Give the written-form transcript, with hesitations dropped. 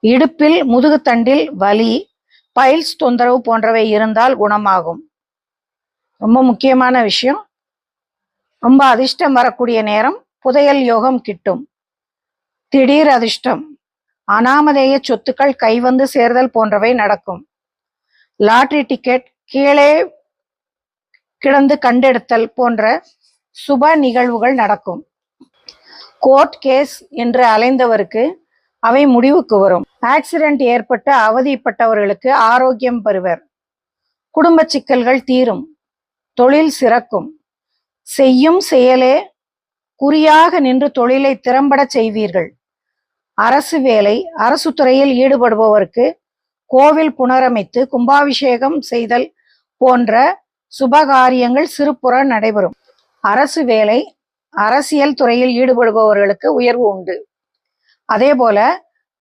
இடுப்பில் முதுகுத்தண்டில் வலி, பைல்ஸ் தொந்தரவு போன்றவை இருந்தால் குணமாகும். ரொம்ப முக்கியமான விஷயம். ரொம்ப அதிர்ஷ்டம் வரக்கூடிய நேரம் புதையல் யோகம் கிட்டும். திடீர் அதிர்ஷ்டம், அனாமதேய சொத்துக்கள் கைவந்து சேர்தல் போன்றவை நடக்கும். லாட்டரி டிக்கெட் கீழே கிடந்து கண்டெடுத்தல் போன்ற சுப நிகழ்வுகள் நடக்கும். கோர்ட் கேஸ் என்று அலைந்தவருக்கு அவை முடிவுக்கு வரும். ஆக்சிடென்ட் ஏற்பட்டு அவதிப்பட்டவர்களுக்கு ஆரோக்கியம் பெறுவர். குடும்ப சிக்கல்கள் தீரும். தொழில் சிறக்கும். செய்யும் செயலே குறியாக நின்று தொழிலை திறம்பட செய்வீர்கள். அரசு வேலை, அரசு துறையில் ஈடுபடுபவருக்கு கோவில் புனரமைத்து கும்பாபிஷேகம் செய்தல் போன்ற சுபகாரியங்கள் சிறுபுற நடைபெறும். அரசு வேலை, அரசியல் துறையில் ஈடுபடுபவர்களுக்கு உயர்வு உண்டு. அதேபோல